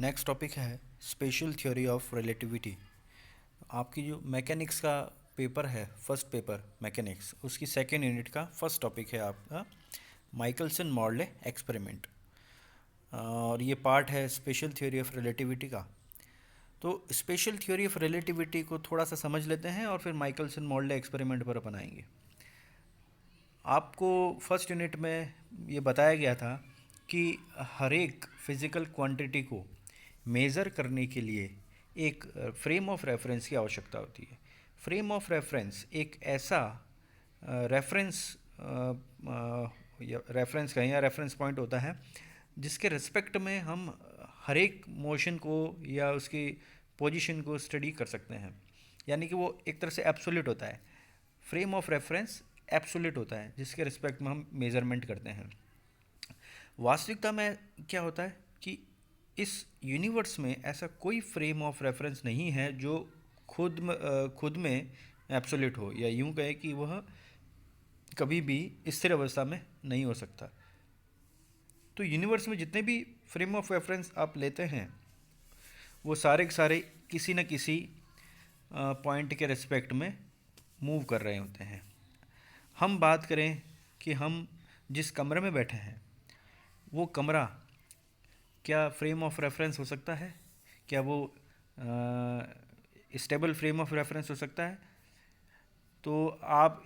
Next topic है special theory of relativity. आपकी जो मैकेनिक्स का पेपर है, फर्स्ट पेपर मैकेनिक्स, उसकी सेकेंड यूनिट का फर्स्ट टॉपिक है आपका माइकलसन मॉर्ले एक्सपेरिमेंट। और ये पार्ट है स्पेशल थ्योरी ऑफ रिलेटिविटी का। तो स्पेशल थ्योरी ऑफ रिलेटिविटी को थोड़ा सा समझ लेते हैं और फिर माइकलसन मॉर्ले एक्सपेरिमेंट पर अपन आएंगे। आपको फर्स्ट यूनिट में ये बताया गया था कि हर एक फिज़िकल क्वांटिटी को मेज़र करने के लिए एक फ्रेम ऑफ रेफरेंस की आवश्यकता होती है। फ्रेम ऑफ रेफरेंस एक ऐसा रेफरेंस या रेफरेंस कहें या रेफरेंस पॉइंट होता है जिसके रिस्पेक्ट में हम हर एक मोशन को या उसकी पोजीशन को स्टडी कर सकते हैं। यानी कि वो एक तरह से एब्सोल्यूट होता है। फ्रेम ऑफ रेफरेंस एब्सोल्यूट होता है जिसके रिस्पेक्ट में हम मेज़रमेंट करते हैं। वास्तविकता में क्या होता है कि इस यूनिवर्स में ऐसा कोई फ्रेम ऑफ रेफरेंस नहीं है जो खुद में एब्सोल्यूट हो, या यूं कहे कि वह कभी भी स्थिर अवस्था में नहीं हो सकता। तो यूनिवर्स में जितने भी फ्रेम ऑफ रेफरेंस आप लेते हैं वो सारे के सारे किसी न किसी पॉइंट के रिस्पेक्ट में मूव कर रहे होते हैं। हम बात करें कि हम जिस कमरे में बैठे हैं वो कमरा क्या फ्रेम ऑफ रेफरेंस हो सकता है? क्या वो स्टेबल फ्रेम ऑफ रेफरेंस हो सकता है? तो आप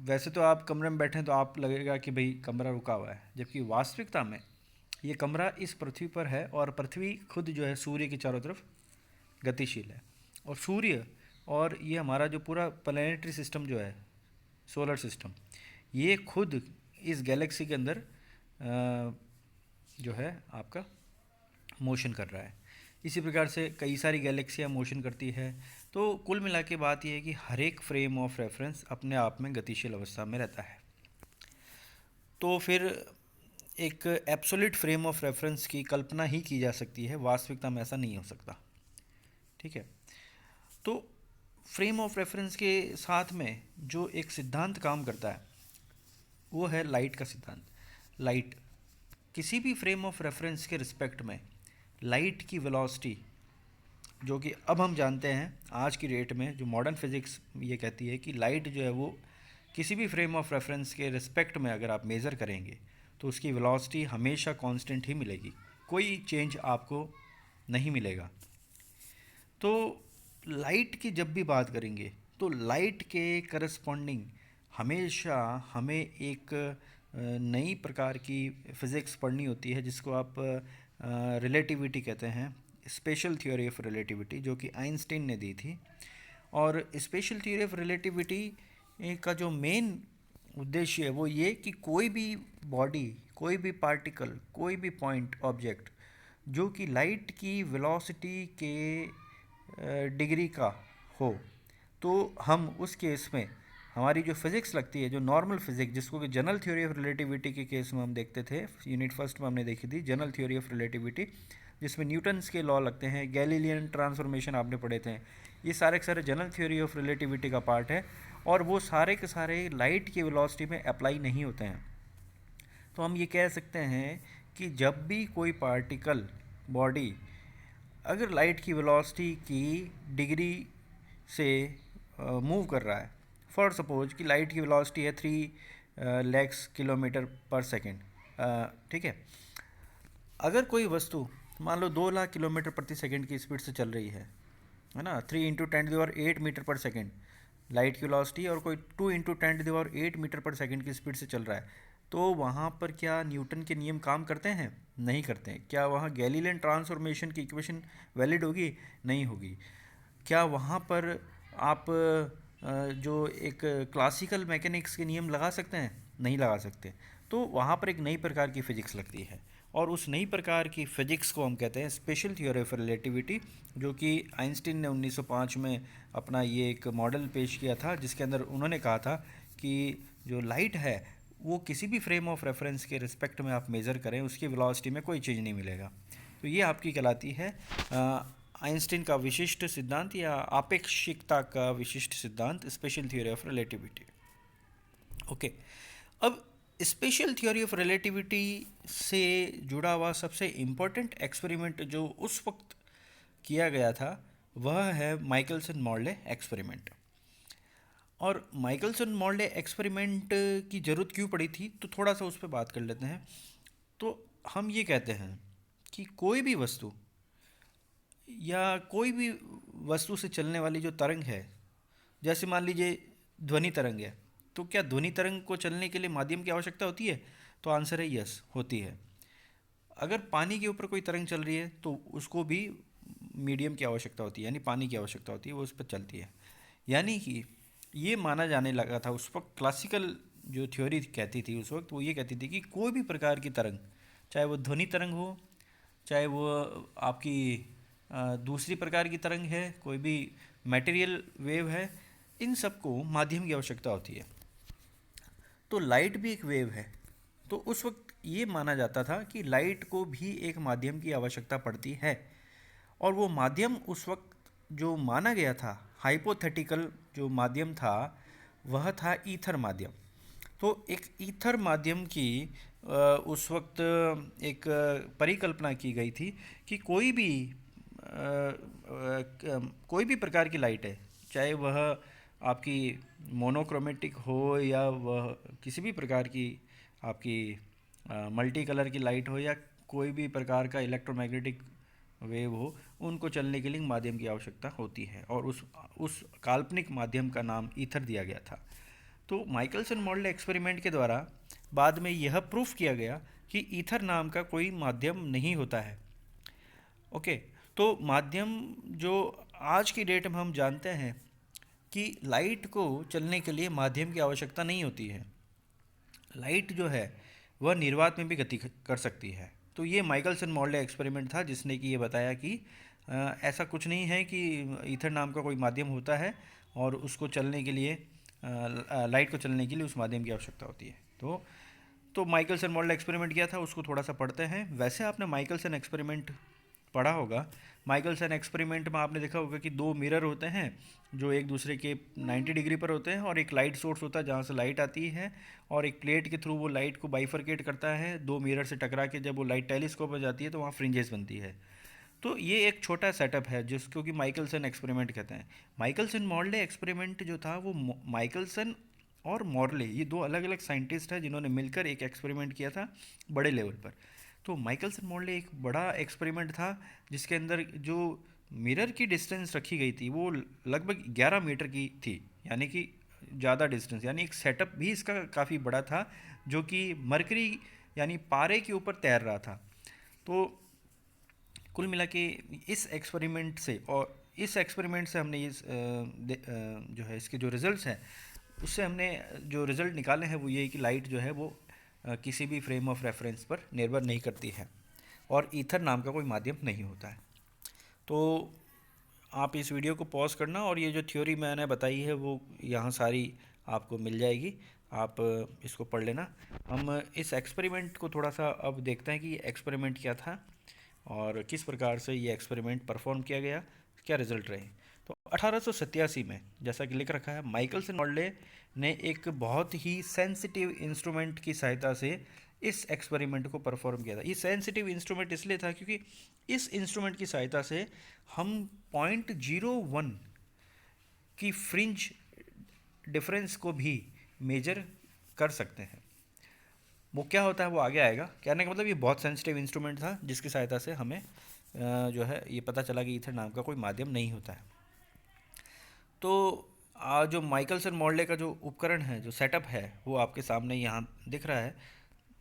वैसे तो आप कमरे में बैठे हैं तो आप लगेगा कि भाई कमरा रुका हुआ है, जबकि वास्तविकता में ये कमरा इस पृथ्वी पर है और पृथ्वी खुद जो है सूर्य की चारों तरफ गतिशील है। और सूर्य और ये हमारा जो पूरा प्लैनेटरी सिस्टम जो है, सोलर सिस्टम, ये खुद इस गैलेक्सी के अंदर जो है आपका मोशन कर रहा है। इसी प्रकार से कई सारी गैलेक्सियाँ मोशन करती है। तो कुल मिला के बात यह है कि हर एक फ्रेम ऑफ रेफरेंस अपने आप में गतिशील अवस्था में रहता है। तो फिर एक एब्सोल्यूट फ्रेम ऑफ रेफरेंस की कल्पना ही की जा सकती है, वास्तविकता में ऐसा नहीं हो सकता। ठीक है। तो फ्रेम ऑफ रेफरेंस के साथ में जो एक सिद्धांत काम करता है वो है लाइट का सिद्धांत। लाइट किसी भी फ्रेम ऑफ रेफरेंस के रिस्पेक्ट में लाइट की वेलोसिटी, जो कि अब हम जानते हैं आज की डेट में जो मॉडर्न फिज़िक्स ये कहती है कि लाइट जो है वो किसी भी फ्रेम ऑफ रेफरेंस के रिस्पेक्ट में अगर आप मेज़र करेंगे तो उसकी वेलोसिटी हमेशा कांस्टेंट ही मिलेगी, कोई चेंज आपको नहीं मिलेगा। तो लाइट की जब भी बात करेंगे तो लाइट के करस्पॉन्डिंग हमेशा हमें एक नई प्रकार की फ़िज़िक्स पढ़नी होती है जिसको आप रिलेटिविटी कहते हैं, स्पेशल थ्योरी ऑफ रिलेटिविटी, जो कि आइंस्टीन ने दी थी। और स्पेशल थ्योरी ऑफ रिलेटिविटी का जो मेन उद्देश्य है वो ये कि कोई भी बॉडी, कोई भी पार्टिकल, कोई भी पॉइंट ऑब्जेक्ट जो कि लाइट की वेलोसिटी के डिग्री का हो, तो हम उस केस में हमारी जो फिज़िक्स लगती है, जो नॉर्मल फिज़िक्स जिसको कि जनरल थ्योरी ऑफ रिलेटिविटी के केस में हम देखते थे, यूनिट फर्स्ट में हमने देखी थी जनरल थ्योरी ऑफ रिलेटिविटी, जिसमें न्यूटन्स के लॉ लगते हैं, गैलीलियन ट्रांसफॉर्मेशन आपने पढ़े थे। ये सारे के सारे जनरल थ्योरी ऑफ रिलेटिविटी का पार्ट है और वो सारे के सारे लाइट की वेलोसिटी में अप्लाई नहीं होते हैं। तो हम ये कह सकते हैं कि जब भी कोई पार्टिकल बॉडी अगर लाइट की वेलोसिटी की डिग्री से मूव कर रहा है, फॉर सपोज कि लाइट की वेलोसिटी है 3 लाख किलोमीटर पर सेकेंड, ठीक है। अगर कोई वस्तु मान लो 2 लाख किलोमीटर प्रति सेकेंड की स्पीड से चल रही है ना, 3 × 10⁸ मीटर पर सेकेंड लाइट की वेलोसिटी, और कोई 2 × 10⁸ मीटर पर सेकेंड की स्पीड से चल रहा है, तो वहाँ पर क्या न्यूटन के नियम काम करते हैं? नहीं करते हैं। क्या वहाँ गैलीलियन ट्रांसफॉर्मेशन की इक्वेशन वैलिड होगी? नहीं होगी। क्या वहाँ पर आप जो एक क्लासिकल मैकेनिक्स के नियम लगा सकते हैं? नहीं लगा सकते। तो वहाँ पर एक नई प्रकार की फ़िज़िक्स लगती है और उस नई प्रकार की फ़िज़िक्स को हम कहते हैं स्पेशल थ्योरी ऑफ रिलेटिविटी, जो कि आइंस्टीन ने 1905 में अपना ये एक मॉडल पेश किया था, जिसके अंदर उन्होंने कहा था कि जो लाइट है वो किसी भी फ्रेम ऑफ रेफरेंस के रिस्पेक्ट में आप मेज़र करें उसकी वेलोसिटी में कोई चेंज नहीं मिलेगा। तो ये आपकी कहलाती है आइंस्टीन का विशिष्ट सिद्धांत या आपेक्षिकता का विशिष्ट सिद्धांत, special theory of relativity. Okay. अब स्पेशल थ्योरी ऑफ रिलेटिविटी से जुड़ा हुआ सबसे इम्पोर्टेंट एक्सपेरिमेंट जो उस वक्त किया गया था वह है माइकलसन मॉर्ले एक्सपेरिमेंट। और माइकलसन मॉर्ले एक्सपेरिमेंट की ज़रूरत क्यों पड़ी थी, तो थोड़ा सा उस पर बात कर लेते हैं। तो हम ये कहते हैं कि कोई भी वस्तु या कोई भी वस्तु से चलने वाली जो तरंग है, जैसे मान लीजिए ध्वनि तरंग है, तो क्या ध्वनि तरंग को चलने के लिए माध्यम की आवश्यकता होती है? तो आंसर है यस, होती है। अगर पानी के ऊपर कोई तरंग चल रही है तो उसको भी मीडियम की आवश्यकता होती है, यानी पानी की आवश्यकता होती है, वो उस पर चलती है। यानी कि ये माना जाने लगा था उस वक्त, क्लासिकल जो थ्योरी कहती थी उस वक्त, वो ये कहती थी कि कोई भी प्रकार की तरंग, चाहे वो ध्वनि तरंग हो, चाहे वो आपकी दूसरी प्रकार की तरंग है, कोई भी मटेरियल वेव है, इन सबको माध्यम की आवश्यकता होती है। तो लाइट भी एक वेव है। तो उस वक्त ये माना जाता था कि लाइट को भी एक माध्यम की आवश्यकता पड़ती है। और वो माध्यम उस वक्त जो माना गया था, हाइपोथेटिकल जो माध्यम था, वह था ईथर माध्यम। तो एक ईथर माध्यम की उस वक्त एक परिकल्पना की गई थी कि कोई भी प्रकार की लाइट है, चाहे वह आपकी मोनोक्रोमेटिक हो या वह किसी भी प्रकार की आपकी मल्टी कलर की लाइट हो या कोई भी प्रकार का इलेक्ट्रोमैग्नेटिक वेव हो, उनको चलने के लिए माध्यम की आवश्यकता होती है। और उस काल्पनिक माध्यम का नाम ईथर दिया गया था। तो माइकलसन मॉडल एक्सपेरिमेंट के द्वारा बाद में यह प्रूफ किया गया कि ईथर नाम का कोई माध्यम नहीं होता है। ओके। तो माध्यम जो आज की डेट में हम जानते हैं कि लाइट को चलने के लिए माध्यम की आवश्यकता नहीं होती है। लाइट जो है वह निर्वात में भी गति कर सकती है। तो ये माइकलसन मॉर्ले एक्सपेरिमेंट था जिसने कि ये बताया कि ऐसा कुछ नहीं है कि ईथर नाम का कोई माध्यम होता है और उसको चलने के लिए लाइट को चलने के लिए उस माध्यम की आवश्यकता होती है। तो माइकलसन मॉडल एक्सपेरिमेंट किया था, उसको थोड़ा सा पढ़ते हैं। वैसे आपने माइकलसन एक्सपेरिमेंट पढ़ा होगा। माइकलसन एक्सपेरिमेंट में आपने देखा होगा कि दो मिरर होते हैं जो एक दूसरे के 90 डिग्री पर होते हैं, और एक लाइट सोर्स होता है जहाँ से लाइट आती है, और एक प्लेट के थ्रू वो लाइट को बाइफरकेट करता है। दो मिरर से टकरा के जब वो लाइट टेलीस्कोप में जाती है तो वहाँ फ्रिंजेस बनती है। तो ये एक छोटा सेटअप है जिसको कि माइकलसन एक्सपेरिमेंट कहते हैं। माइकलसन मॉर्ले एक्सपेरिमेंट जो था वो माइकलसन और मॉर्ले, ये दो अलग अलग साइंटिस्ट हैं जिन्होंने मिलकर एक एक्सपेरिमेंट किया था बड़े लेवल पर। तो माइकलसन मॉर्ले एक बड़ा एक्सपेरिमेंट था जिसके अंदर जो मिरर की डिस्टेंस रखी गई थी वो लगभग 11 मीटर की थी, यानी कि ज़्यादा डिस्टेंस, यानी एक सेटअप भी इसका काफ़ी बड़ा था जो कि मरकरी यानी पारे के ऊपर तैर रहा था। तो कुल मिला के इस एक्सपेरिमेंट से हमने जो है इसके जो रिज़ल्ट्स हैं उससे हमने जो रिज़ल्ट निकाले हैं वो ये है कि लाइट जो है वो किसी भी फ्रेम ऑफ रेफरेंस पर निर्भर नहीं करती है और ईथर नाम का कोई माध्यम नहीं होता है। तो आप इस वीडियो को पॉज करना और ये जो थ्योरी मैंने बताई है वो यहाँ सारी आपको मिल जाएगी, आप इसको पढ़ लेना। हम इस एक्सपेरिमेंट को थोड़ा सा अब देखते हैं कि ये एक्सपेरिमेंट क्या था और किस प्रकार से ये एक्सपेरिमेंट परफॉर्म किया गया, क्या रिजल्ट रहे। तो 1887 में, जैसा कि लिख रखा है, माइकलसन मॉर्ले ने एक बहुत ही सेंसिटिव इंस्ट्रूमेंट की सहायता से इस एक्सपेरिमेंट को परफॉर्म किया था। ये सेंसिटिव इंस्ट्रूमेंट इसलिए था क्योंकि इस इंस्ट्रूमेंट की सहायता से हम 0.01 की फ्रिंज डिफरेंस को भी मेजर कर सकते हैं। वो क्या होता है वो आगे आएगा। कहने का मतलब ये बहुत सेंसिटिव इंस्ट्रूमेंट था जिसकी सहायता से हमें जो है ये पता चला कि ईथर नाम का कोई माध्यम नहीं होता है। तो जो माइकलसन मॉर्ले का जो उपकरण है, जो सेटअप है, वो आपके सामने यहाँ दिख रहा है।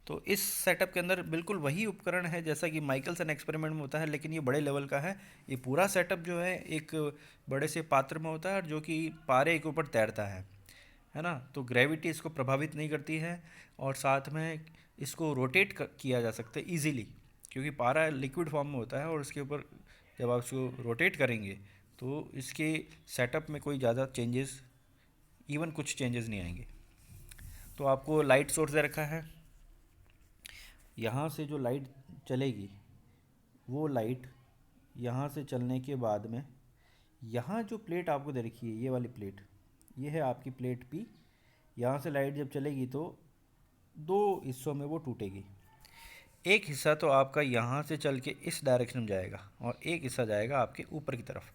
तो इस सेटअप के अंदर बिल्कुल वही उपकरण है जैसा कि माइकलसन एक्सपेरिमेंट में होता है, लेकिन ये बड़े लेवल का है। ये पूरा सेटअप जो है एक बड़े से पात्र में होता है जो कि पारे के ऊपर तैरता है ना। तो ग्रेविटी इसको प्रभावित नहीं करती है और साथ में इसको रोटेट किया जा सकता है ईजीली, क्योंकि पारा लिक्विड फॉर्म में होता है और इसके ऊपर जब आप इसको रोटेट करेंगे तो इसके सेटअप में कोई ज़्यादा चेंजेस, इवन कुछ चेंजेस नहीं आएंगे। तो आपको लाइट सोर्स दे रखा है, यहाँ से जो लाइट चलेगी वो लाइट यहाँ से चलने के बाद में यहाँ जो प्लेट आपको दे रखी है, ये वाली प्लेट, ये है आपकी प्लेट पी। यहाँ से लाइट जब चलेगी तो दो हिस्सों में वो टूटेगी। एक हिस्सा तो आपका यहाँ से चल के इस डायरेक्शन में जाएगा और एक हिस्सा जाएगा आपके ऊपर की तरफ।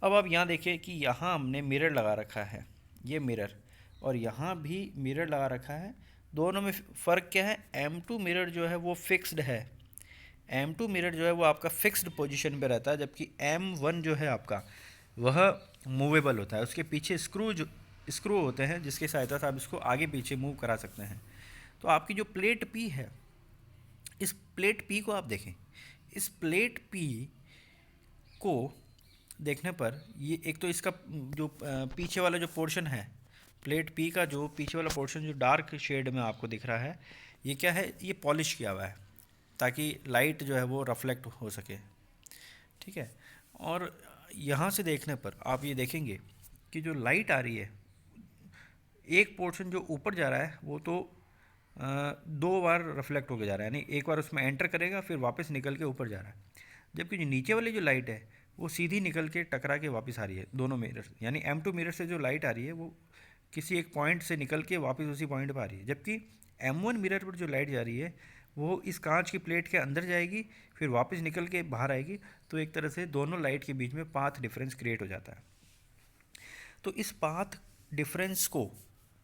अब आप यहाँ देखिए कि यहाँ हमने मिरर लगा रखा है, ये मिरर, और यहाँ भी मिरर लगा रखा है। दोनों में फ़र्क क्या है, M2 मिरर जो है वो फिक्स्ड है, M2 मिरर जो है वो आपका फिक्स्ड पोजीशन पे रहता है, जबकि M1 जो है आपका वह मूवेबल होता है। उसके पीछे स्क्रू होते हैं जिसकी सहायता से आप इसको आगे पीछे मूव करा सकते हैं। तो आपकी जो प्लेट P है, इस प्लेट P को आप देखें, इस प्लेट P को देखने पर ये एक तो इसका जो पीछे वाला जो पोर्शन है, प्लेट P का जो पीछे वाला पोर्शन जो डार्क शेड में आपको दिख रहा है, ये क्या है, ये पॉलिश किया हुआ है ताकि लाइट जो है वो रिफ्लेक्ट हो सके, ठीक है। और यहाँ से देखने पर आप ये देखेंगे कि जो लाइट आ रही है, एक पोर्शन जो ऊपर जा रहा है वो तो दो बार रिफ्लेक्ट होकर जा रहा है, यानी एक बार उसमें एंटर करेगा फिर वापस निकल के ऊपर जा रहा है, जबकि जो नीचे वाली जो लाइट है वो सीधी निकल के टकरा के वापस आ रही है दोनों मिरर, यानी M2 मिरर से जो लाइट आ रही है वो किसी एक पॉइंट से निकल के वापस उसी पॉइंट पर आ रही है, जबकि M1 मिरर पर जो लाइट जा रही है वो इस कांच की प्लेट के अंदर जाएगी फिर वापस निकल के बाहर आएगी। तो एक तरह से दोनों लाइट के बीच में पाथ डिफरेंस क्रिएट हो जाता है। तो इस पाथ डिफरेंस को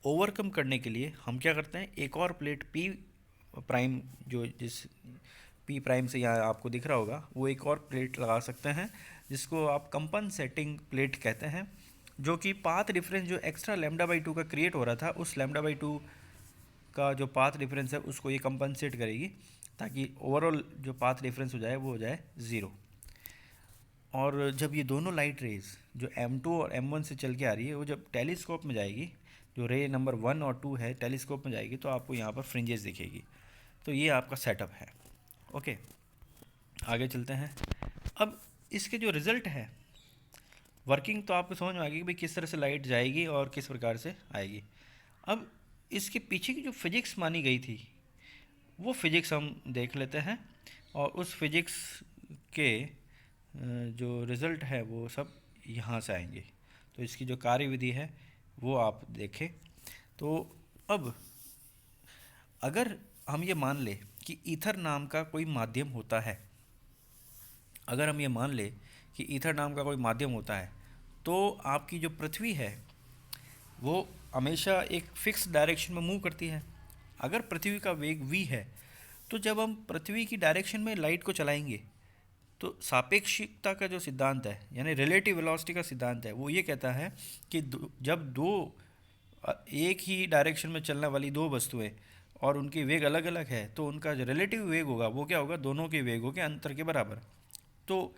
ओवरकम करने के लिए हम क्या करते हैं, एक और प्लेट P प्राइम, जो जिस P प्राइम से यहाँ आपको दिख रहा होगा, वो एक और प्लेट लगा सकते हैं जिसको आप कंपनसेटिंग प्लेट कहते हैं, जो कि पाथ डिफरेंस जो एक्स्ट्रा λ/2 का क्रिएट हो रहा था उस λ/2 का जो पाथ डिफरेंस है उसको ये कंपनसेट करेगी ताकि ओवरऑल जो पाथ डिफरेंस हो जाए वो हो जाए ज़ीरो। और जब ये दोनों लाइट रेज जो M2 और M1 से चल के आ रही है वो जब टेलीस्कोप में जाएगी, जो रे नंबर 1 और 2 है टेलीस्कोप में जाएगी, तो आपको यहाँ पर फ्रिंजेस दिखेगी। तो ये आपका सेटअप है। ओके, आगे चलते हैं। अब इसके जो रिज़ल्ट है, वर्किंग तो आपको समझ में आ गई कि भाई किस तरह से लाइट जाएगी और किस प्रकार से आएगी। अब इसके पीछे की जो फिजिक्स मानी गई थी वो फिजिक्स हम देख लेते हैं, और उस फिजिक्स के जो रिज़ल्ट है वो सब यहाँ से आएंगे। तो इसकी जो कार्यविधि है वो आप देखें। तो अब अगर हम ये मान लें कि ईथर नाम का कोई माध्यम होता है, अगर हम ये मान लें कि ईथर नाम का कोई माध्यम होता है, तो आपकी जो पृथ्वी है वो हमेशा एक फिक्स डायरेक्शन में मूव करती है। अगर पृथ्वी का वेग v है, तो जब हम पृथ्वी की डायरेक्शन में लाइट को चलाएंगे तो सापेक्षिकता का जो सिद्धांत है, यानी रिलेटिव वेलोसिटी का सिद्धांत है, वो ये कहता है कि जब दो एक ही डायरेक्शन में चलने वाली दो वस्तुएं और उनकी वेग अलग अलग है, तो उनका जो रिलेटिव वेग होगा वो क्या होगा, दोनों के वेगों के अंतर के बराबर। तो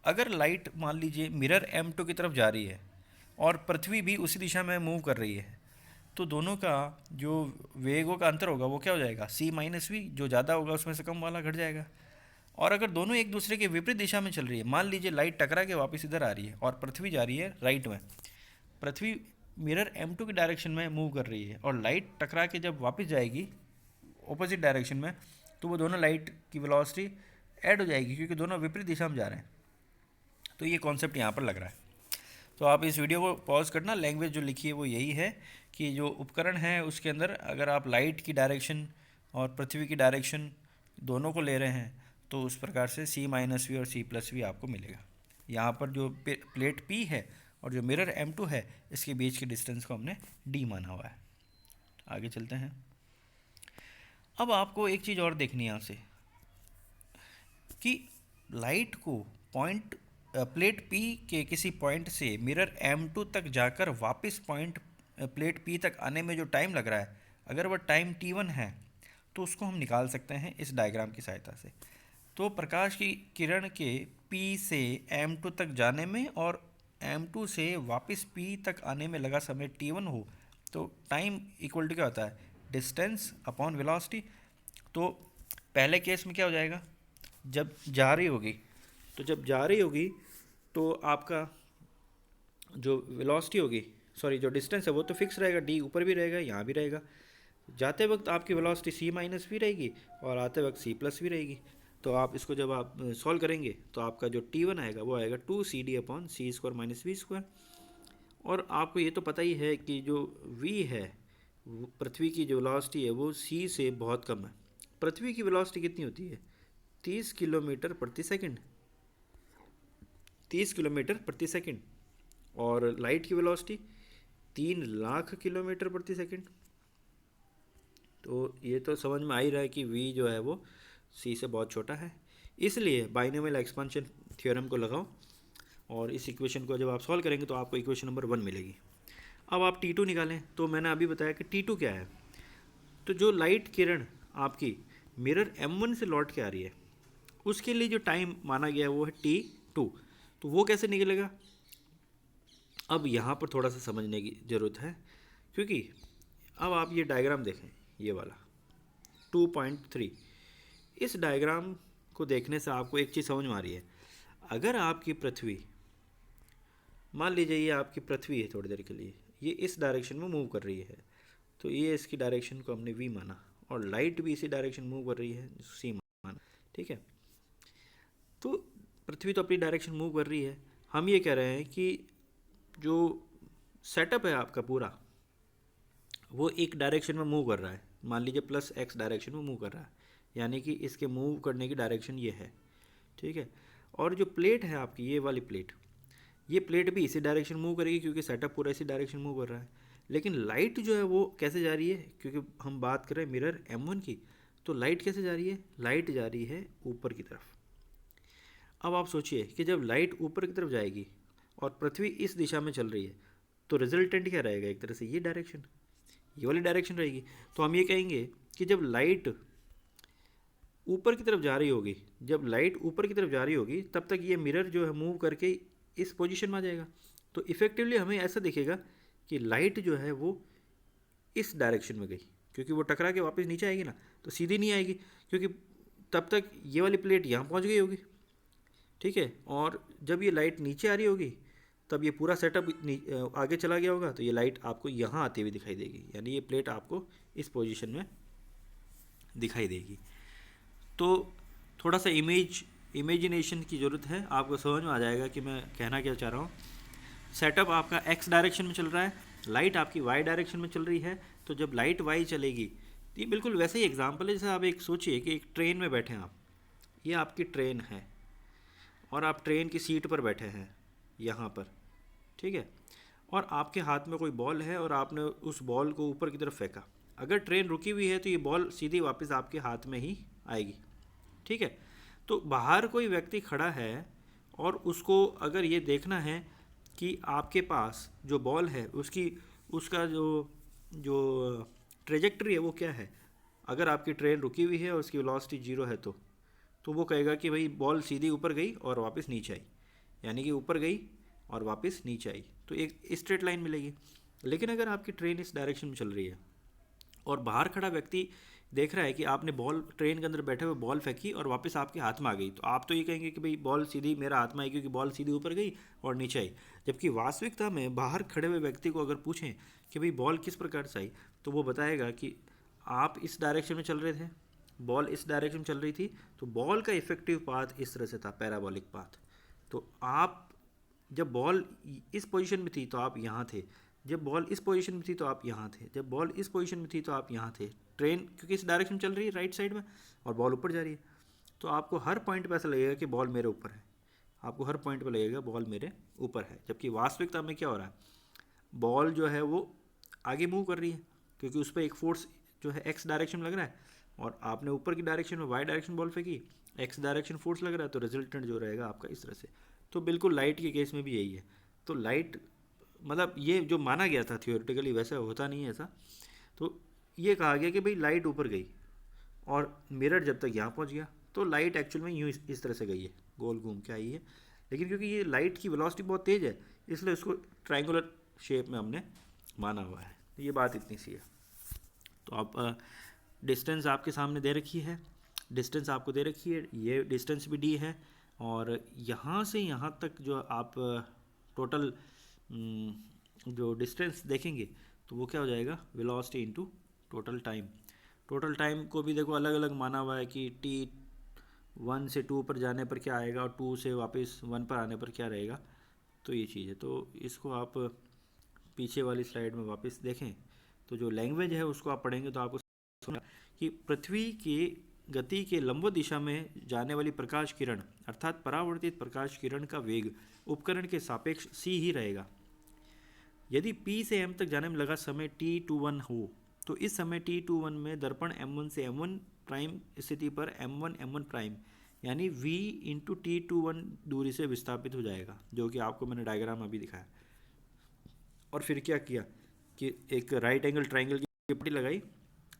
अगर लाइट मान लीजिए मिरर M2 की तरफ जा रही है और पृथ्वी भी उसी दिशा में मूव कर रही है, तो दोनों का जो वेगों का अंतर होगा वो क्या हो जाएगा, C-V, जो ज़्यादा होगा उसमें से कम वाला घट जाएगा। और अगर दोनों एक दूसरे के विपरीत दिशा में चल रही है, मान लीजिए लाइट टकरा के वापस इधर आ रही है और पृथ्वी जा रही है राइट में, पृथ्वी मिरर M2 की डायरेक्शन में मूव कर रही है और लाइट टकरा के जब वापस जाएगी ऑपोजिट डायरेक्शन में, तो वो दोनों लाइट की वेलोसिटी ऐड हो जाएगी क्योंकि दोनों विपरीत दिशा में जा रहे हैं। तो ये कॉन्सेप्ट यहाँ पर लग रहा है। तो आप इस वीडियो को पॉज करना, लैंग्वेज जो लिखी है वो यही है कि जो उपकरण है उसके अंदर अगर आप लाइट की डायरेक्शन और पृथ्वी की डायरेक्शन दोनों को ले रहे हैं तो उस प्रकार से C-V और C+V आपको मिलेगा। यहाँ पर जो प्लेट P है और जो मिरर M2 है, इसके बीच के डिस्टेंस को हमने D माना हुआ है। आगे चलते हैं। अब आपको एक चीज़ और देखनी है यहाँ से कि लाइट को पॉइंट प्लेट P के किसी पॉइंट से मिरर M2 तक जाकर वापस पॉइंट प्लेट P तक आने में जो टाइम लग रहा है, अगर वह टाइम T1 है तो उसको हम निकाल सकते हैं इस डायग्राम की सहायता से। तो प्रकाश की किरण के P से M2 तक जाने में और M2 से वापस P तक आने में लगा समय T1 हो, तो टाइम इक्वल टू क्या होता है, डिस्टेंस अपॉन वेलोसिटी। तो पहले केस में क्या हो जाएगा, जब जा रही होगी तो आपका जो वेलोसिटी होगी, जो डिस्टेंस है वो तो फिक्स रहेगा, d ऊपर भी रहेगा यहाँ भी रहेगा। जाते वक्त आपकी वेलोसिटी C-V रहेगी और आते वक्त C+V रहेगी। तो आप इसको जब आप सॉल्व करेंगे तो आपका जो T1 आएगा वो आएगा 2CD/c² - v²। और आपको ये तो पता ही है कि जो v है पृथ्वी की जो वेलोसिटी है वो सी से बहुत कम है। पृथ्वी की वेलोसिटी कितनी होती है? 30 किलोमीटर प्रति सेकंड, 30 किलोमीटर प्रति सेकंड। और लाइट की वेलोसिटी 3 लाख किलोमीटर प्रति सेकंड। तो ये तो समझ में आ ही रहा है कि v जो है वो c से बहुत छोटा है। इसलिए बाइनोमियल एक्सपेंशन थ्योरम को लगाओ और इस इक्वेशन को जब आप सॉल्व करेंगे तो आपको इक्वेशन नंबर 1 मिलेगी। अब आप T2 निकालें। तो मैंने अभी बताया कि T2 क्या है। तो जो लाइट किरण आपकी मिरर M1 से लौट के आ रही है उसके लिए जो टाइम माना गया है वो है T2। तो वो कैसे निकलेगा? अब यहाँ पर थोड़ा सा समझने की ज़रूरत है, क्योंकि अब आप ये डायग्राम देखें, ये वाला 2.3। इस डायग्राम को देखने से आपको एक चीज़ समझ में आ रही है। अगर आपकी पृथ्वी, मान लीजिए ये आपकी पृथ्वी है, थोड़ी देर के लिए ये इस डायरेक्शन में मूव कर रही है, तो ये इसकी डायरेक्शन को हमने v माना, और लाइट भी इसी डायरेक्शन मूव कर रही है, c माना, ठीक है। तो पृथ्वी तो अपनी डायरेक्शन मूव कर रही है। हम ये कह रहे हैं कि जो सेटअप है आपका पूरा वो एक डायरेक्शन में मूव कर रहा है, मान लीजिए +x डायरेक्शन में मूव कर रहा है, यानी कि इसके मूव करने की डायरेक्शन ये है, ठीक है। और जो प्लेट है आपकी, ये वाली प्लेट, ये प्लेट भी इसी डायरेक्शन मूव करेगी क्योंकि सेटअप पूरा इसी डायरेक्शन मूव कर रहा है। लेकिन लाइट जो है वो कैसे जा रही है, क्योंकि हम बात कर रहे हैं मिरर M1 की, तो लाइट कैसे जा रही है? लाइट जा रही है ऊपर की तरफ। अब आप सोचिए कि जब लाइट ऊपर की तरफ जाएगी और पृथ्वी इस दिशा में चल रही है तो रिजल्टेंट क्या रहेगा? एक तरह से ये डायरेक्शन, ये वाली डायरेक्शन रहेगी। तो हम ये कहेंगे कि जब लाइट ऊपर की तरफ जा रही होगी, जब लाइट ऊपर की तरफ जा रही होगी तब तक ये मिरर जो है मूव करके इस पोजीशन में आ जाएगा। तो इफ़ेक्टिवली हमें ऐसा दिखेगा कि लाइट जो है वो इस डायरेक्शन में गई, क्योंकि वो टकरा के वापस नीचे आएगी ना, तो सीधी नहीं आएगी, क्योंकि तब तक ये वाली प्लेट यहाँ पहुँच गई होगी, ठीक है। और जब ये लाइट नीचे आ रही होगी तब ये पूरा सेटअप आगे चला गया होगा, तो ये लाइट आपको यहाँ आती हुई दिखाई देगी, यानी ये प्लेट आपको इस पोजीशन में दिखाई देगी। तो थोड़ा सा इमेजिनेशन की ज़रूरत है, आपको समझ में आ जाएगा कि मैं कहना क्या चाह रहा हूँ। सेटअप आपका x डायरेक्शन में चल रहा है, लाइट आपकी y डायरेक्शन में चल रही है। तो जब लाइट y चलेगी, तो ये बिल्कुल वैसे ही एग्जांपल है जैसे आप एक सोचिए कि एक ट्रेन में बैठे हैं आप, ये आपकी ट्रेन है और आप ट्रेन की सीट पर बैठे हैं यहाँ पर, ठीक है। और आपके हाथ में कोई बॉल है और आपने उस बॉल को ऊपर की तरफ फेंका। अगर ट्रेन रुकी हुई है तो ये बॉल सीधी वापस आपके हाथ में ही आएगी, ठीक है। तो बाहर कोई व्यक्ति खड़ा है और उसको अगर ये देखना है कि आपके पास जो बॉल है उसका जो ट्रेजेक्टरी है वो क्या है। अगर आपकी ट्रेन रुकी हुई है और उसकी वेलोसिटी 0 है तो वो कहेगा कि भाई बॉल सीधी ऊपर गई और वापस नीचे आई, यानी कि ऊपर गई और वापस नीचे आई, तो एक स्ट्रेट लाइन मिलेगी। लेकिन अगर आपकी ट्रेन इस डायरेक्शन में चल रही है और बाहर खड़ा व्यक्ति देख रहा है कि आपने बॉल ट्रेन के अंदर बैठे हुए बॉल फेंकी और वापस आपके हाथ में आ गई, तो आप तो ये कहेंगे कि भाई बॉल सीधी मेरा हाथ में आई क्योंकि बॉल सीधी ऊपर गई और नीचे आई। जबकि वास्तविकता में बाहर खड़े हुए व्यक्ति को अगर पूछें कि भाई बॉल किस प्रकार से आई, तो वो बताएगा कि आप इस डायरेक्शन में चल रहे थे, बॉल इस डायरेक्शन में चल रही थी, तो बॉल का इफेक्टिव पाथ इस तरह से था, पैराबोलिक पाथ। तो आप जब बॉल इस पोजीशन में थी तो आप यहाँ थे, जब बॉल इस पोजीशन में थी तो आप यहाँ थे, जब बॉल इस पोजीशन में थी तो आप यहाँ थे। ट्रेन क्योंकि इस डायरेक्शन चल रही है राइट साइड में और बॉल ऊपर जा रही है, तो आपको हर पॉइंट पे ऐसा लगेगा कि बॉल मेरे ऊपर है, आपको हर पॉइंट पे लगेगा बॉल मेरे ऊपर है। जबकि वास्तविकता में क्या हो रहा है, बॉल जो है वो आगे मूव कर रही है क्योंकि उस पर एक फोर्स जो है एक्स डायरेक्शन में लग रहा है, और आपने ऊपर की डायरेक्शन में वाई डायरेक्शन बॉल फेंकी, एक्स डायरेक्शन फोर्स लग रहा है, तो रिजल्टेंट जो रहेगा आपका इस तरह से। तो बिल्कुल लाइट के केस में भी यही है। तो लाइट मतलब ये जो माना गया था थियोरेटिकली, वैसा होता नहीं है ऐसा। तो ये कहा गया कि भाई लाइट ऊपर गई और मिरर जब तक यहाँ पहुँच गया तो लाइट एक्चुअल में यूँ इस तरह से गई है, गोल घूम के आई है। लेकिन क्योंकि ये लाइट की वेलोसिटी बहुत तेज़ है इसलिए उसको ट्रायंगुलर शेप में हमने माना हुआ है। तो ये बात इतनी सी है। तो आप डिस्टेंस आपके सामने दे रखी है, डिस्टेंस आपको दे रखी है, ये डिस्टेंस भी डी है, और यहाँ से यहाँ तक जो आप टोटल जो डिस्टेंस देखेंगे तो वो क्या हो जाएगा, velocity into total time. Total time को भी देखो अलग अलग माना हुआ है कि टी 1 से 2 पर जाने पर क्या आएगा और 2 से वापस 1 पर आने पर क्या रहेगा। तो ये चीज़ है। तो इसको आप पीछे वाली स्लाइड में वापस देखें तो जो लैंग्वेज है उसको आप पढ़ेंगे तो आपको समझ कि पृथ्वी की गति के लंबवत दिशा में जाने वाली प्रकाश किरण अर्थात परावर्तित प्रकाश किरण का वेग उपकरण के सापेक्ष c ही रहेगा। यदि P से M तक जाने में लगा समय t21 हो तो इस समय t21 में दर्पण M1 से M1 प्राइम स्थिति पर M1 M1 प्राइम यानी v इंटू t21 दूरी से विस्थापित हो जाएगा, जो कि आपको मैंने डायग्राम अभी दिखाया। और फिर क्या किया कि एक राइट एंगल ट्राइंगल की पट्टी लगाई,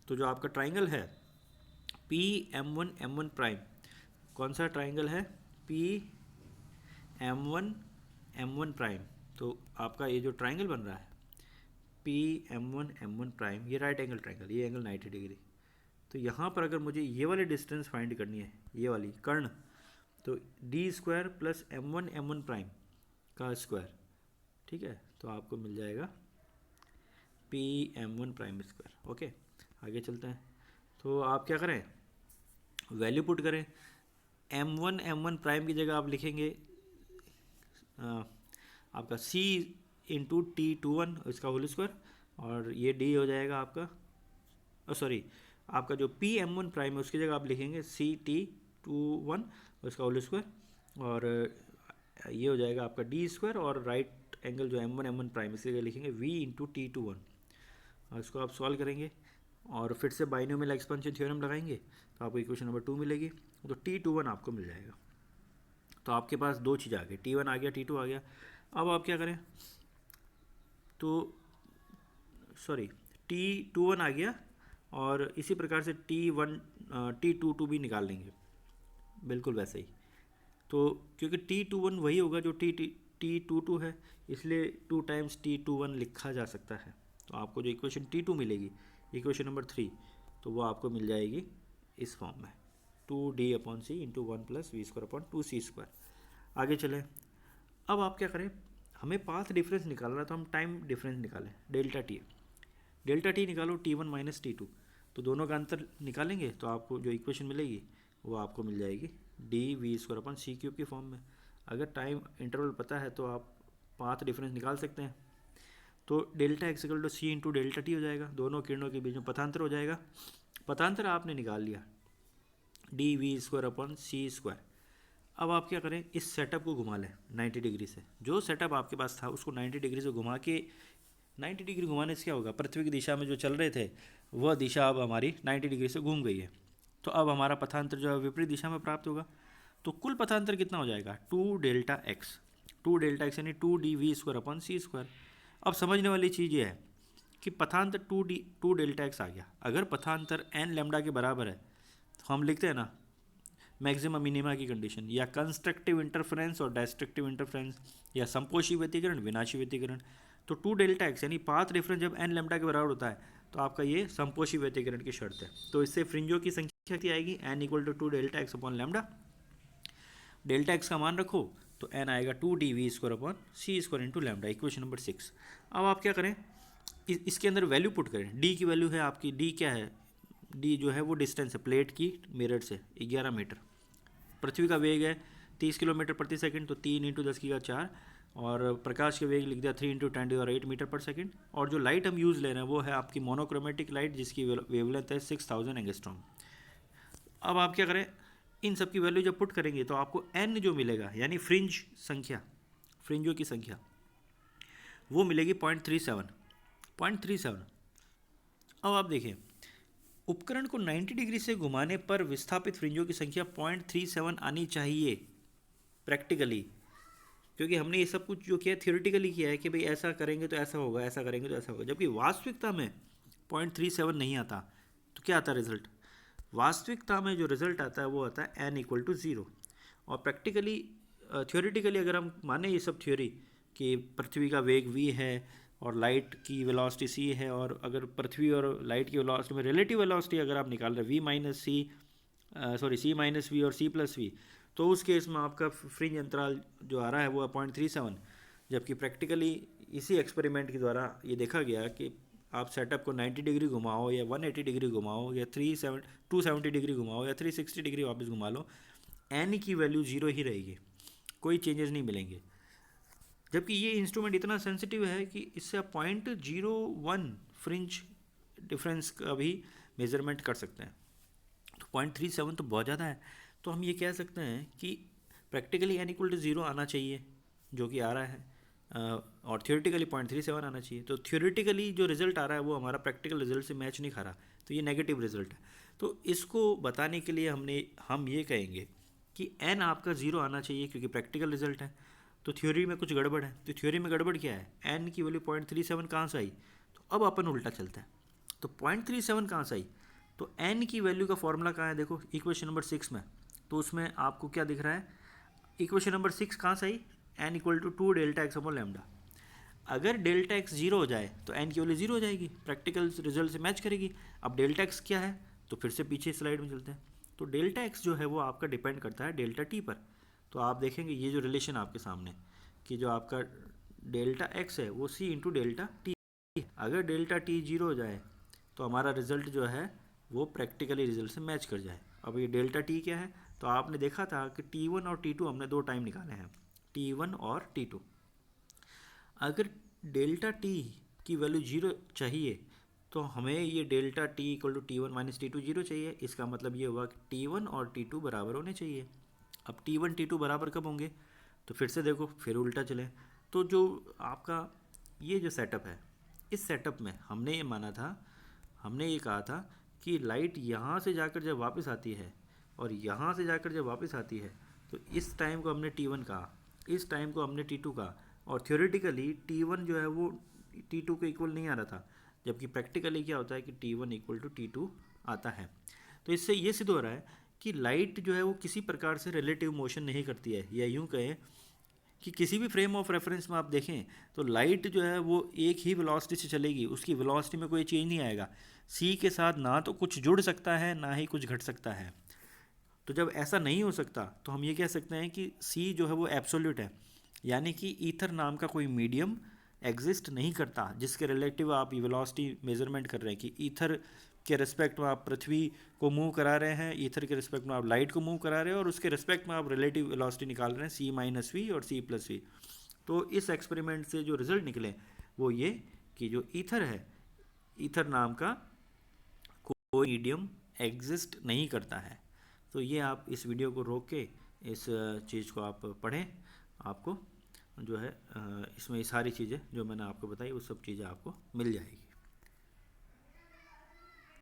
तो जो आपका ट्राइंगल है पी M1 प्राइम, कौन सा ट्राइंगल है, पी M1 प्राइम, तो आपका ये जो ट्राइंगल बन रहा है पी M1 प्राइम, ये राइट एंगल ट्राइंगल, ये एंगल 90 डिग्री। तो यहाँ पर अगर मुझे ये वाली डिस्टेंस फाइंड करनी है, ये वाली कर्ण, तो D square plus M1 prime का स्क्वायर, ठीक है, तो आपको मिल जाएगा P M1 prime square. Okay, आगे चलते हैं। तो आप क्या करें, वैल्यू पुट करें। M1 प्राइम की जगह आप लिखेंगे आपका C इंटू T21 इसका होल स्क्वायर, और ये D हो जाएगा आपका, सॉरी आपका जो पी M1 प्राइम है उसकी जगह आप लिखेंगे CT21 उसका होल स्क्वायर, और ये हो जाएगा आपका D स्क्वायर, और राइट एंगल जो M1 प्राइम इसकी जगह लिखेंगे V इंटू T21। और इसको आप सॉल्व करेंगे और फिर से बाइनोमियल एक्सपेंशन थ्योरम लगाएंगे तो आपको इक्वेशन नंबर 2 मिलेगी, तो T21 आपको मिल जाएगा। तो आपके पास दो चीज़ आ गई, T1 आ गया, T2 आ गया। अब आप क्या करें, तो सॉरी T21 आ गया, और इसी प्रकार से T22 भी निकाल लेंगे, बिल्कुल वैसे ही। तो क्योंकि T21 वही होगा जो T22 है, इसलिए 2 टाइम्स T21 लिखा जा सकता है। तो आपको जो इक्वेशन T2 मिलेगी, इक्वेशन नंबर 3, तो वो आपको मिल जाएगी इस फॉर्म में 2D/c इंटू 1 प्लस v²/2c²। आगे चलें। अब आप क्या करें, हमें पाथ डिफरेंस निकालना है तो हम टाइम डिफरेंस निकालें, डेल्टा टी निकालो, T1 माइनस T2, तो दोनों का अंतर निकालेंगे तो आपको जो इक्वेशन मिलेगी वो आपको मिल जाएगी dv²/c³ की फॉर्म में। अगर टाइम इंटरवल पता है तो आप पाथ डिफरेंस निकाल सकते हैं। तो delta x equal to C into delta T हो जाएगा, दोनों किरणों के बीच में पथांतर हो जाएगा, पथांतर आपने निकाल लिया dv²/c²। अब आप क्या करें, इस सेटअप को घुमा लें 90 डिग्री से, जो सेटअप आपके पास था उसको 90 डिग्री से घुमा के, 90 डिग्री घुमाने से क्या होगा, पृथ्वी की दिशा में जो चल रहे थे वह दिशा अब हमारी 90 डिग्री से घूम गई है, तो अब हमारा पथांतर जो है विपरीत दिशा में प्राप्त होगा। तो कुल पथांतर कितना हो जाएगा, 2Δx यानी 2dv²/c²। अब समझने वाली चीज़ ये है कि पथांतर 2Δx आ गया, अगर पथांतर n लैम्डा के बराबर है तो हम लिखते हैं ना मैक्सिमम मिनिमा की कंडीशन, या कंस्ट्रक्टिव इंटरफेरेंस और डिस्ट्रक्टिव इंटरफेरेंस, या संपोषी व्यतिकरण, विनाशी व्यतिकरण। तो 2Δx यानी पाथ डिफरेंस जब n लैम्डा के बराबर होता है तो आपका ये संपोषी व्यतिकरण की शर्त है। तो इससे फ्रिंजों की संख्या क्या आएगी, n equal to 2Δx/λ। Delta X का मान रखो तो n आएगा 2dv²/c² into lambda, equation number 6। अब आप क्या करें, इसके अंदर वैल्यू पुट करें। d की वैल्यू है आपकी, d क्या है, d जो है वो डिस्टेंस है प्लेट की मिरर से 11 मीटर। पृथ्वी का वेग है 30 किलोमीटर प्रति सेकंड, तो 3 × 10⁴, और प्रकाश के वेग लिख दिया 3 × 10⁸ मीटर पर सेकंड। और जो लाइट हम यूज़ ले रहे हैं वो है आपकी मोनोक्रोमेटिक लाइट, जिसकी वेवलेंथ है 6000 एंगस्ट्रॉम। अब आप क्या करें, इन सब की वैल्यू जब पुट करेंगे तो आपको n जो मिलेगा, यानी फ्रिंजों की संख्या वो मिलेगी 0.37। अब आप देखिए, उपकरण को 90 डिग्री से घुमाने पर विस्थापित फ्रिंजों की संख्या 0.37 आनी चाहिए प्रैक्टिकली, क्योंकि हमने ये सब कुछ जो किया थियोरेटिकली किया है कि भाई ऐसा करेंगे तो ऐसा होगा, ऐसा करेंगे तो ऐसा होगा, जबकि वास्तविकता में 0.37 नहीं आता। तो क्या आता है रिजल्ट, वास्तविकता में जो रिजल्ट आता है वो आता है n इक्वल टू 0। और प्रैक्टिकली थियोरेटिकली अगर हम माने ये सब थ्योरी कि पृथ्वी का वेग v है और लाइट की वेलोसिटी c है, और अगर पृथ्वी और लाइट की वेलोसिटी में रिलेटिव वेलोसिटी अगर आप निकाल रहे c माइनस v और c+v, तो उस केस में आपका फ्रिंज अंतराल जो आ रहा है वो है 0.37। जबकि प्रैक्टिकली इसी एक्सपेरिमेंट के द्वारा ये देखा गया कि आप सेटअप को 90 डिग्री घुमाओ या 180 डिग्री घुमाओ या 270 डिग्री घुमाओ या 360 डिग्री वापस घुमा लो, n की वैल्यू 0 ही रहेगी, कोई चेंजेस नहीं मिलेंगे। जबकि ये इंस्ट्रूमेंट इतना सेंसिटिव है कि इससे आप 0.01 फ्रिंज डिफरेंस का भी मेजरमेंट कर सकते हैं। तो 0.37 तो बहुत ज़्यादा है, तो हम ये कह सकते हैं कि प्रैक्टिकली n इक्वल टू 0 आना चाहिए, जो कि आ रहा है, और थियोरेटिकली 0.37 आना चाहिए। तो थियोरेटिकली जो रिजल्ट आ रहा है वो हमारा प्रैक्टिकल रिजल्ट से मैच नहीं खा रहा, तो ये नेगेटिव रिजल्ट है। तो इसको बताने के लिए हम ये कहेंगे कि n आपका 0 आना चाहिए क्योंकि प्रैक्टिकल रिजल्ट है। तो थ्योरी में कुछ गड़बड़ है, तो थ्योरी में गड़बड़ क्या है, n की वैल्यू 0.37 कहाँ से आई। तो अब अपन उल्टा चलते हैं, तो 0.37 कहाँ से आई, तो n की वैल्यू का फॉर्मूला कहाँ है, देखो इक्वेशन नंबर 6 में। तो उसमें आपको क्या दिख रहा है, इक्वेशन नंबर 6 कहाँ से आई, n equal to 2 delta X upon lambda. अगर डेल्टा एक्स 0 हो जाए तो n की वैल्यू 0 हो जाएगी, प्रैक्टिकल रिजल्ट से मैच करेगी। अब डेल्टा एक्स क्या है, तो फिर से पीछे स्लाइड में चलते हैं। तो डेल्टा एक्स जो है वो आपका डिपेंड करता है डेल्टा टी पर। तो आप देखेंगे ये जो रिलेशन आपके सामने कि जो आपका डेल्टा एक्स है वो सी इंटू डेल्टा टी, अगर डेल्टा टी 0 हो जाए तो हमारा रिजल्ट जो है वो प्रैक्टिकली रिजल्ट से मैच कर जाए। अब ये डेल्टा टी क्या है, तो आपने देखा था कि T1 और T2 हमने दो टाइम निकाले हैं, T1 और T2। अगर डेल्टा टी की वैल्यू 0 चाहिए तो हमें ये delta T equal to T1 minus T2 0 चाहिए। इसका मतलब ये हुआ कि T1 और T2 बराबर होने चाहिए। अब T1 T2 बराबर कब होंगे, तो फिर से देखो, फिर उल्टा चले। तो जो आपका ये जो सेटअप है, इस सेटअप में हमने ये माना था, हमने ये कहा था कि लाइट यहाँ से जाकर जब वापस आती है और यहाँ से जाकर जब वापस आती है तो इस टाइम को हमने T1 कहा, इस टाइम को हमने T2 कहा, और थ्योरेटिकली T1 जो है वो T2 के इक्वल नहीं आ रहा था, जबकि प्रैक्टिकली क्या होता है कि T1 इक्वल टू T2 आता है। तो इससे ये सिद्ध हो रहा है कि लाइट जो है वो किसी प्रकार से रिलेटिव मोशन नहीं करती है, या यूँ कहें कि किसी भी फ्रेम ऑफ रेफरेंस में आप देखें तो लाइट जो है वो एक ही वेलोसिटी से चलेगी, उसकी वेलोसिटी में कोई चेंज नहीं आएगा। सी के साथ ना तो कुछ जुड़ सकता है ना ही कुछ घट सकता है। तो जब ऐसा नहीं हो सकता तो हम ये कह सकते हैं कि सी जो है वो एब्सोल्यूट है, यानी कि ईथर नाम का कोई मीडियम एग्जिस्ट नहीं करता जिसके रिलेटिव आप वेलोसिटी मेजरमेंट कर रहे हैं, कि ईथर के रिस्पेक्ट में आप पृथ्वी को मूव करा रहे हैं, ईथर के रिस्पेक्ट में आप लाइट को मूव करा रहे हैं, और उसके रिस्पेक्ट में आप रिलेटिव वेलोसिटी निकाल रहे हैं सी माइनस वी और सी प्लस वी। तो इस एक्सपेरिमेंट से जो रिजल्ट निकले वो ये कि जो ईथर है, ईथर नाम का कोई मीडियम एग्जिस्ट नहीं करता है। तो ये आप इस वीडियो को रोक के इस चीज़ को आप पढ़ें, आपको जो है इसमें ये सारी चीज़ें जो मैंने आपको बताई वो सब चीज़ें आपको मिल जाएगी।